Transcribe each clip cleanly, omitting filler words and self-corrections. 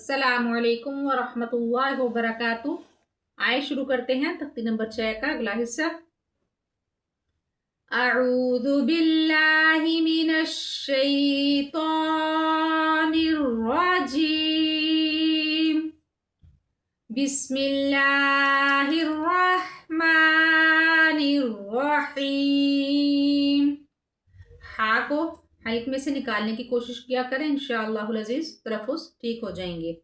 अस्सलाम वालेकुम वरहमतुल्लाहि वबरकातुहू। आए शुरू करते हैं तख्ती नंबर 6 का अगला हिस्सा। अऊज़ु बिल्लाहि मिनश शैतानिर रजीम। बिस्मिल्लाहिर रहमानिर रहीम। हा को हल्क में से निकालने की कोशिश किया करें, इंशाअल्लाहुल अज़ीज़ तलफ़्फ़ुज़ ठीक हो जाएंगे।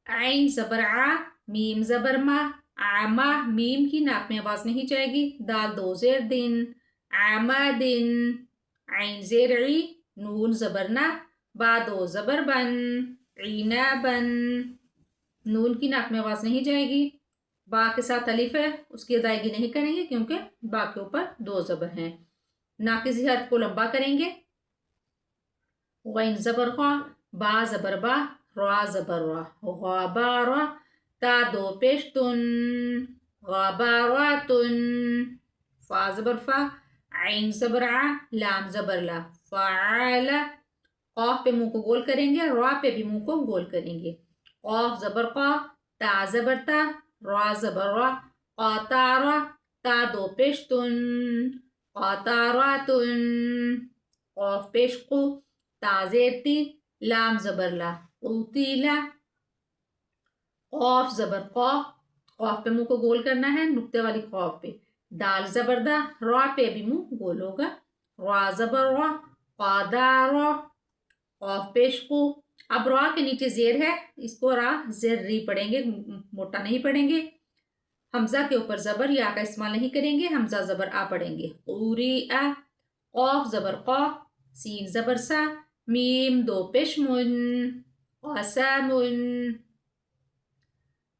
आइन ज़बर आ, मीम ज़बर मा, आमा मीम की नाक में आवाज़ नहीं जाएगी। दाल दो ज़ेर दिन, आमा दिन। आइन ज़ेर ई, नून ज़बर ना, बा दो ज़बर बन, ईना बन। नून की नाक में आवाज़ नहीं जाएगी। बा के साथ अलिफ है, उसकी अदायगी नहीं करेंगे क्योंकि बा के ऊपर दो ज़बर हैं। नाकिज़ी हर्फ को लंबा करेंगे। गैन ज़बर ग़ा, बा ज़बर बा, रा ज़बर रा, ग़ाबारा। ता दो पेश तुन, ग़ाबारातुन। फा ज़बर फा, आइन ज़बर आ, लाम ज़बर ला, फ़अला। क़ाफ पे मुंह को गोल करेंगे, रा पे भी मुंह को गोल करेंगे। क़ाफ ज़बर क़ा, ता ज़बर ता, रा ज़बर रा, क़ातारा। ता दो पेश तुन, क़ातारातुन। क़ाफ पेश क़ु, ता ज़ेर ती, लाम ज़बर ला, क़ुतीला। क़ाफ ज़बर क़ा, क़ाफ पे मुंह को गोल करना है, नुक्ते वाली क़ाफ पे। दाल ज़बर दा, रा पे भी मुंह गोल होगा। रा ज़बर रा, क़ादारा। क़ाफ पेश क़ु। अब रा के नीचे ज़ेर है, इसको रा ज़ेर री पढ़ेंगे, मोटा नहीं पढ़ेंगे। हमज़ा के ऊपर ज़बर या का इस्तेमाल नहीं करेंगे, हमज़ा ज़बर आ पढ़ेंगे। क़ुरिआ। क़ाफ ज़बर क़ा, सीन ज़बर सा, मीम दो पेश मुन, क़ासामुन।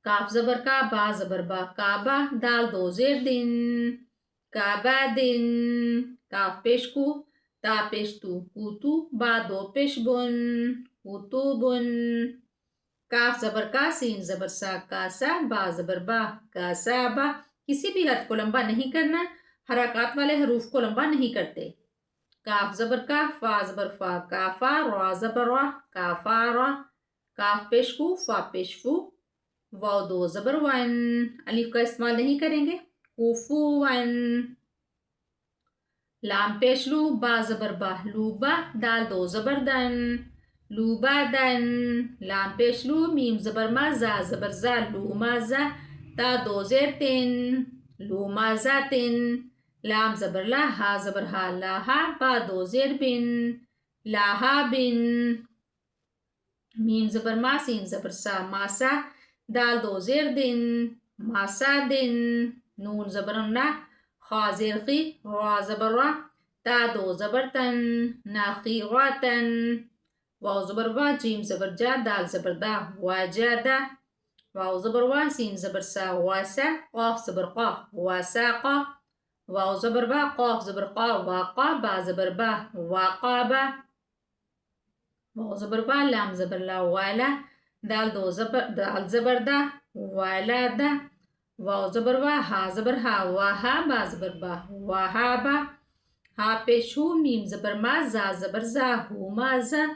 काफ ज़बर का, बा ज़बर बा, काबा। दाल दो ज़ेर दिन, काबा दिन। काफ पेश कु, ता पेश तू, कुतु। बा दो पेश बुन, कुतुबुन। काफ ज़बर का, सीन ज़बर सा, कासा। बा ज़बर बा, कासाबा। किसी भी हर्फ को लंबा नहीं करना, हरकत वाले हरूफ को लंबा नहीं करते। काफ ज़बर का, फा ज़बर फा, काफा। रा ज़बर रा, काफारा। काफ पेश कु, फा पेश फू, वाव दो ज़बर वन। अलिफ का इस्तेमाल नहीं करेंगे। कुफुवन। लाम पेश लू, बा ज़बर बा, लूबा। दाल दो ज़बर दन, लूबादन। लाम पेश लू, मीम ज़बर मा, जा ज़बर जा, लूमाजा। ता दो ज़ेर तिन, लूमाजातिन। लाम ज़बर ला, हा ज़बर हा, लाहा। बा दो ज़ेर बिन, लाहा बिन। मीम ज़बर मा, सीन ज़बर सा, मासा। दाल दो ज़ेर दिन, मासा दिन। नून ज़बर ना, खा ज़ेर खी, रा ज़बर रा। ता दो ज़बर तन, नाखीरातन। वाव ज़बर वा, जीम ज़बर जा, दाल ज़बर दा, वाजादा। वाव ज़बर वा, सीन ज़बर सा, वासा। क़ाफ ज़बर क़ा, वासाक़ा। वाव ज़बर बा, क़ाफ ज़बर क़ा, वाक़ा। बा ज़बर बा, वाक़ाबा। वाव ज़बर बा, लाम ज़बर ला, वाला। दाल ज़बर दा, वालादा। वाव ज़बर वा, हा ज़बर हा, वाहा। बा ज़बर बा, वाहाबा। हा पेश हू, मीम ज़बर मा, जा ज़बर जा, हुमाजा।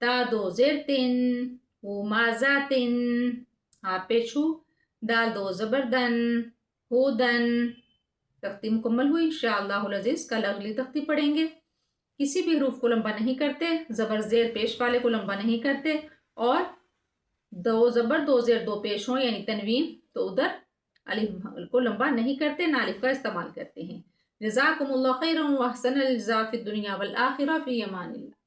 ता दो ज़ेर तिन, हुमाजातिन। हा पेश हू, दाल दो ज़बर दन, हुदन। तख्ती मुकम्मल हुई। इंशाअल्लाहुल अज़ीज़ कल अगली तख्ती पढ़ेंगे। किसी भी हरूफ को लंबा नहीं करते, ज़बर ज़ेर पेश वाले को लंबा नहीं करते, और दो ज़बर दो ज़ेर दो पेश हो यानी तनवीन, तो उधर अलिफ को लंबा नहीं करते, ना अलिफ का इस्तेमाल करते हैं। जज़ाकुमुल्लाहु खैरन व अहसनल जज़ा फ़िद दुनिया वल आखिरह फ़ी अमानिल्लाह।